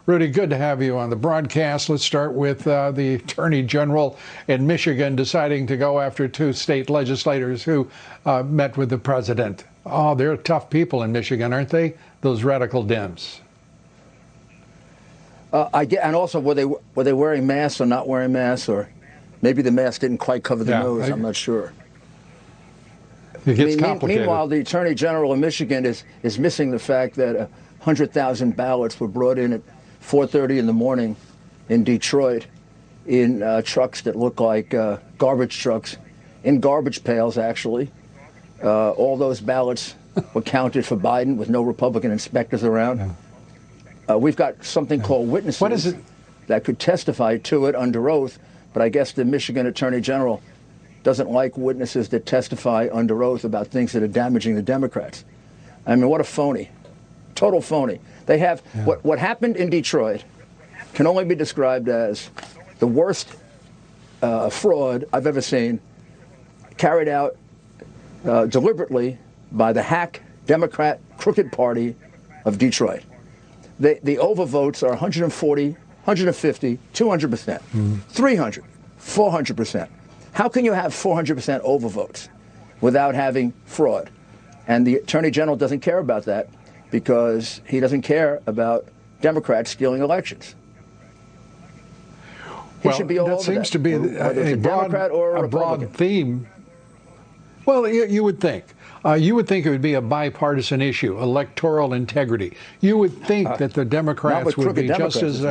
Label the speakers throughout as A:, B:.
A: Rudy, good to have you on the broadcast. Let's start with the Attorney General in Michigan deciding to go after two state legislators who met with the president. Oh, they're tough people in Michigan, aren't they? Those radical Dems.
B: And also, were they wearing masks or not wearing masks, or maybe the mask didn't quite cover the nose? I'm not sure.
A: It gets complicated.
B: Meanwhile, the Attorney General of Michigan is missing the fact that 100,000 ballots were brought in at 4:30 in the morning in Detroit in trucks that look like garbage trucks, in garbage pails, actually. All those ballots were counted for Biden with no Republican inspectors around. We've got something called witnesses
A: what is it?
B: that could testify to it under oath, but I guess the Michigan Attorney General doesn't like witnesses that testify under oath about things that are damaging the Democrats. I mean, what a phony. Total phony. They have what happened in Detroit can only be described as the worst fraud I've ever seen, carried out deliberately by the hack Democrat crooked party of Detroit. The overvotes are 140, 150, 200%, 300, 400%. How can you have 400% overvotes without having fraud? And the Attorney General doesn't care about that because he doesn't care about Democrats stealing elections. He should be all over that.
A: That seems to be a broad theme. Well, you would think. You would think it would be a bipartisan issue, electoral integrity. You would think that the Democrats would be just as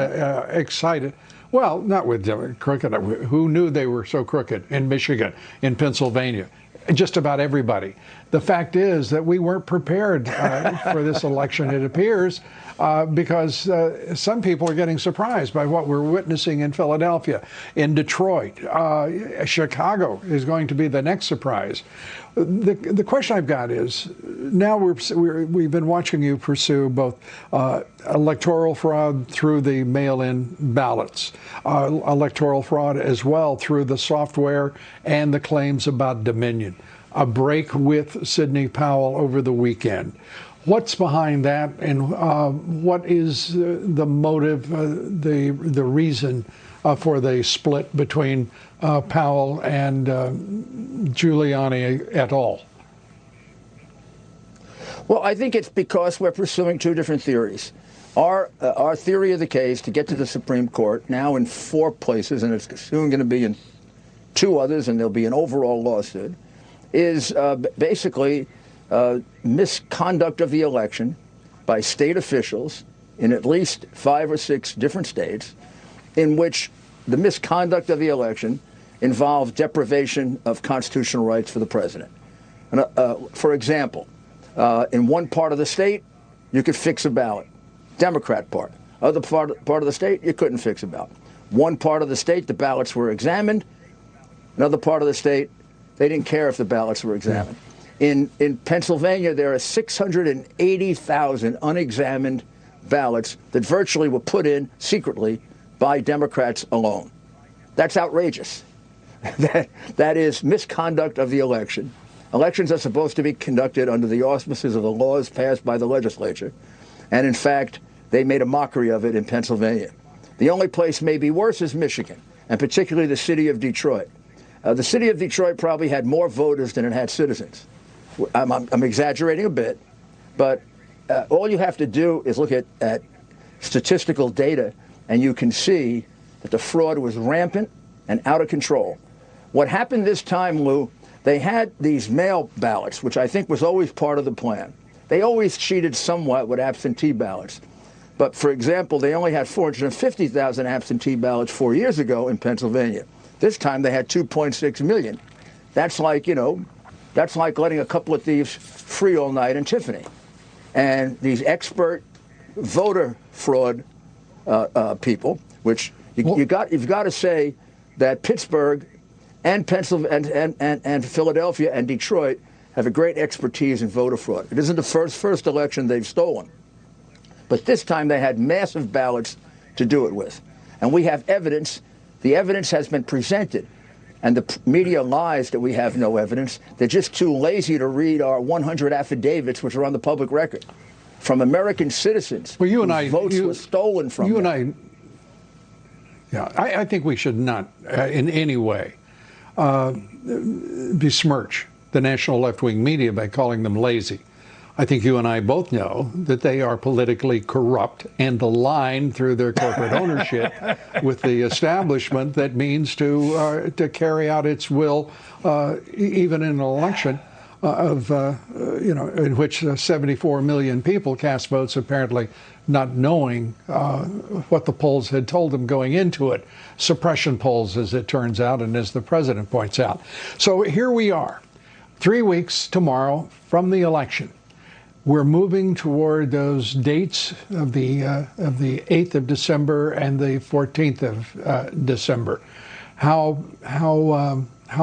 A: excited. Well, not with crooked. Who knew they were so crooked in Michigan, in Pennsylvania? Just about everybody. The fact is that we weren't prepared for this election, it appears, because some people are getting surprised by what we're witnessing in Philadelphia, in Detroit. Chicago is going to be the next surprise. The question I've got is, now we've been watching you pursue both electoral fraud through the mail-in ballots, electoral fraud as well through the software and the claims about Dominion, a break with Sidney Powell over the weekend. What's behind that, and what is the motive, the reason for the split between Powell and Giuliani et al.?
B: Well, I think it's because we're pursuing two different theories. Our theory of the case to get to the Supreme Court, now in 4 places, and it's soon going to be in 2 others, and there'll be an overall lawsuit, is basically misconduct of the election by state officials in at least 5 or 6 different states, in which the misconduct of the election involved deprivation of constitutional rights for the president. And, for example, in one part of the state, you could fix a ballot, Democrat part. Other part of the state, you couldn't fix a ballot. One part of the state, the ballots were examined. Another part of the state, they didn't care if the ballots were examined. In Pennsylvania, there are 680,000 unexamined ballots that virtually were put in secretly by Democrats alone. That's outrageous. That is misconduct of the election. Elections are supposed to be conducted under the auspices of the laws passed by the legislature. And in fact, they made a mockery of it in Pennsylvania. The only place maybe worse is Michigan, and particularly the city of Detroit. The city of Detroit probably had more voters than it had citizens. I'm exaggerating a bit, but all you have to do is look at statistical data, and you can see that the fraud was rampant and out of control. What happened this time, Lou, they had these mail ballots, which I think was always part of the plan. They always cheated somewhat with absentee ballots. But, for example, they only had 450,000 absentee ballots 4 years ago in Pennsylvania. This time they had 2.6 million. That's like, that's like letting a couple of thieves free all night in Tiffany. And these expert voter fraud people, which you've got to say that Pittsburgh and Pennsylvania and Philadelphia and Detroit have a great expertise in voter fraud. It isn't the first election they've stolen. But this time they had massive ballots to do it with. And we have evidence. The evidence has been presented. And the media lies that we have no evidence. They're just too lazy to read our 100 affidavits, which are on the public record. from American citizens.
A: Well,
B: Votes were stolen from them.
A: Yeah, I think we should not in any way besmirch the national left-wing media by calling them lazy. I think you and I both know that they are politically corrupt and aligned through their corporate ownership with the establishment that means to carry out its will, even in an election in which 74 million people cast votes, apparently not knowing what the polls had told them going into it. Suppression polls, as it turns out, and as the president points out. So here we are, 3 weeks tomorrow from the election. We're moving toward those dates of the 8th of December and the 14th of December. How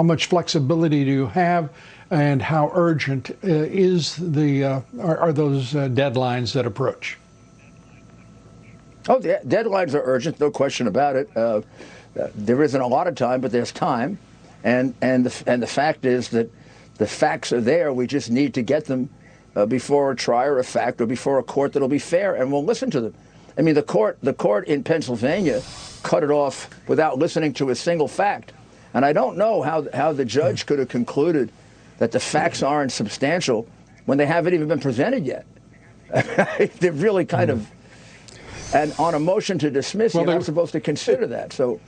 A: much flexibility do you have, and how urgent are those deadlines that approach?
B: Oh, the deadlines are urgent, no question about it. There isn't a lot of time, but there's time, and the fact is that the facts are there. We just need to get them before a trier of fact or before a court that'll be fair, and we'll listen to them. I mean, the court in Pennsylvania cut it off without listening to a single fact, and I don't know how the judge could have concluded that the facts aren't substantial when they haven't even been presented yet. They're really kind of, and on a motion to dismiss, you're not supposed to consider that. So,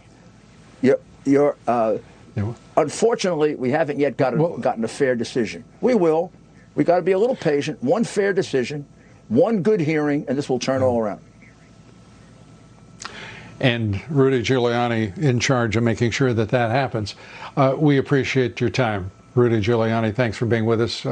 B: unfortunately, we haven't yet gotten a fair decision. We will. We got to be a little patient. One fair decision, one good hearing, and this will turn all around.
A: And Rudy Giuliani in charge of making sure that happens. We appreciate your time, Rudy Giuliani. Thanks for being with us.